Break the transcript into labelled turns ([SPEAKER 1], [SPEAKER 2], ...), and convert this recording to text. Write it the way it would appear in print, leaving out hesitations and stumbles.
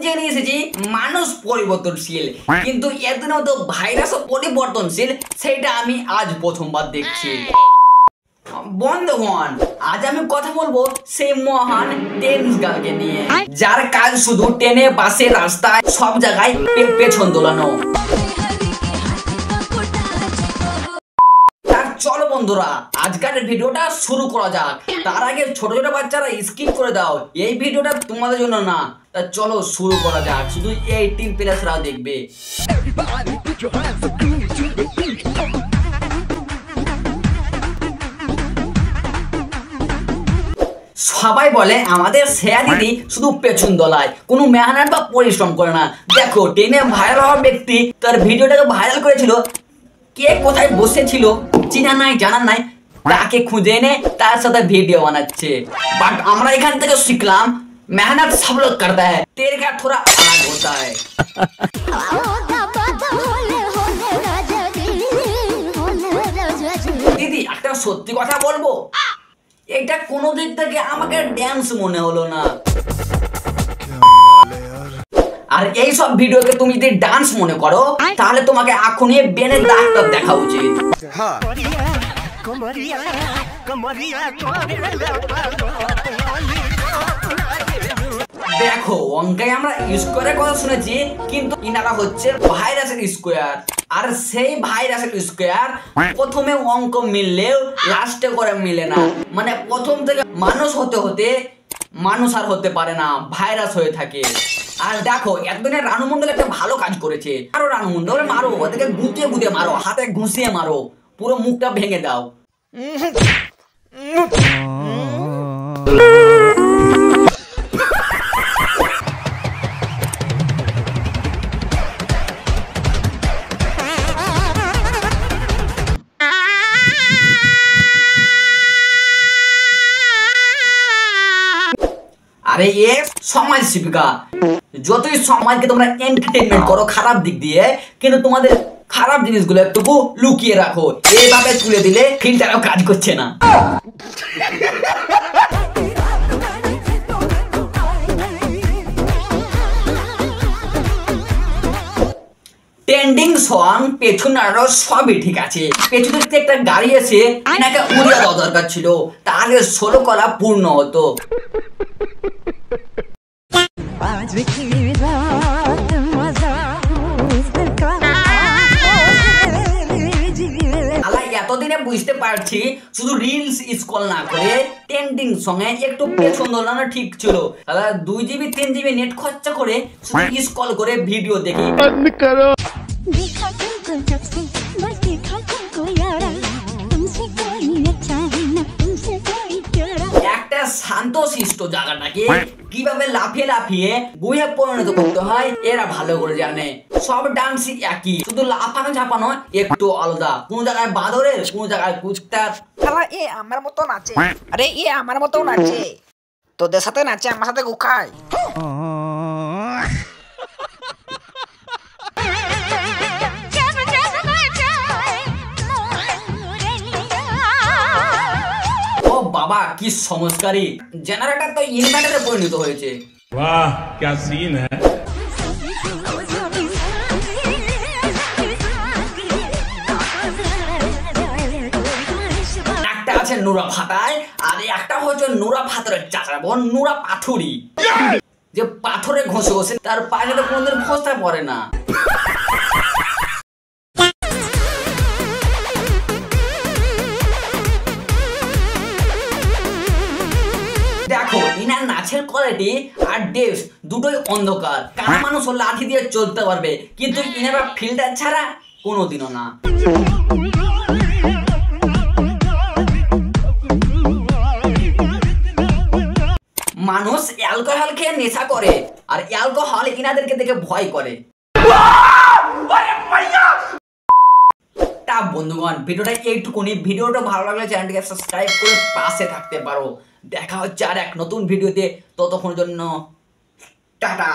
[SPEAKER 1] জেনে এসেছি মানুষ পরিবর্তনশীল, কিন্তু এদের মতো ভাইরাসও পরিবর্তনশীল, সেটা আমি আজ প্রথমবার দেখছি। বন্ধুগণ, আজ আমি কথা বলবো সেই মহান টেনিস গার্লকে নিয়ে, যার কাজ শুধু ট্রেনে, বাসে, রাস্তায় সব জায়গায় পেছন দোলানো। চলো বন্ধুরা, আজকের ভিডিওটা শুরু করা যাক। তার আগে ছোট ছোট বাচ্চারা স্কিপ করে দাও, এই ভিডিওটা তোমাদের জন্য না। তা চলো শুরু করা যাক, শুধু 18+ দেখবে। সবাই বলে আমাদের শ্রেয়া দিদি শুধু পেছন দোলায়, কোনো মেহনত বা পরিশ্রম করে না। দেখো, ট্রেনে ভাইরাল হওয়া ব্যক্তি তার ভিডিওটাকে ভাইরাল করেছিল, কে কোথায় বসেছিল চিনা নাই, জানা নাই, তাকে খুঁজে এনে তার সাথে ভিডিও বানাচ্ছে। বাট আমরা এখান থেকে শিখলাম मेहनत सब लोग करता है, तेरे का थोड़ा अलग होता है। দিদি একটা সত্যি কথা বলবো, এটা কোনো দিক থেকে আমাকে ড্যান্স মনে হলো না। আর এই সব ভিডিওকে তুমি যদি ডান্স মনে করো, তাহলে তোমাকে এখনই বেনের ডাক্তার দেখা উচিত। দেখো, অঙ্কে আমরা স্কোয়ারের কথা শুনেছি, কিন্তু ইনারা হচ্ছে ভাইরাসের স্কোয়ার। আর সেই ভাইরাসের স্কোয়ার প্রথমে অঙ্ক মিললেও লাস্টে করে মিলে না, মানে প্রথম থেকে মানুষ হতে হতে মানুষ আর হতে পারে না, ভাইরাস হয়ে থাকে। আর দেখো, এতদিনে রানু মন্ডল একটা ভালো কাজ করেছে। আরো রানু মন্ডল মারো, ওদেরকে গুটিয়ে গুটিয়ে মারো, হাতে ঘুষিয়ে মারো, পুরো মুখটা ভেঙে দাও। আরে এ সমাজ শিবিকা, যতই সমাজকে তোমরা এন্টারটেইনমেন্ট করো খারাপ দিক দিয়ে, কিন্তু তোমাদের খারাপ জিনিসগুলো একটু লুকিয়ে রাখো। এইভাবে তুলে দিলে ফিল্টারও কাজ করছে না। ট্রেন্ডিং সং পেছনে আরো সবই ঠিক আছে, পেছনে একটা গাড়ি এসে এনাকে উড়িয়ে দেওয়া দরকার ছিল, তাহলে 16 কলা পূর্ণ হতো। এতদিনে বুঝতে পারছি শুধু রিলস স্ক্রল না করে ট্রেন্ডিং সঙ্গে একটু পেছন দোলানো ঠিক ছিল। 2 GB 3 GB নেট খরচা করে শুধু স্ক্রল করে ভিডিও দেখি। একটা শান্তশিষ্ট জায়গাটাকে কিভাবে লাফিয়ে লাফিয়ে গুহে পরিণত করতে হয় এরা ভালো করে জানে। সব ডান্সই একই, শুধু লাফানো ঝাপানো একটু আলাদা। কোন জায়গায় বাঁদরের, কোন জায়গায় কুত্তার।
[SPEAKER 2] শালা এ আমার মতো নাচে, আরে এ আমার মতো নাচে, তোদের সাথে নাচে, আমার সাথে গুখায়।
[SPEAKER 1] বাবা কি সংস্কারী, জেনারেটর তো ইনভার্টারে পরিণত হয়েছে।
[SPEAKER 3] वाह क्या सीन है।
[SPEAKER 1] একটা আছে নুরা ফাটায়, আর একটা হচ্ছে নুরা ফাতরের চাচা বোন নুরা পাথুরি, যে পাথরে ঘষে ঘষে তার পায়ে কোনদিন ঘষতে পড়ে না। দেখো, ইনার নাচের কোয়ালিটি আর ডেপথ দুটোই অন্ধকার। কারা মানুষ লাঠি দিয়ে চলতে পারবে, কিন্তু ইনারা ফিল্টার ছাড়া কোনোদিনও না। মানুষ অ্যালকোহল খেয়ে নেশা করে, আর অ্যালকোহল ইনাদেরকে দেখে ভয় করে। তা বন্ধুগণ, ভিডিওটা এইটুকুনি। ভিডিওটা ভালো লাগলে চ্যানেলটিকে সাবস্ক্রাইব করে পাশে থাকতে পারো। দেখা হচ্ছে আর এক নতুন ভিডিওতে, ততক্ষণের জন্য টাটা।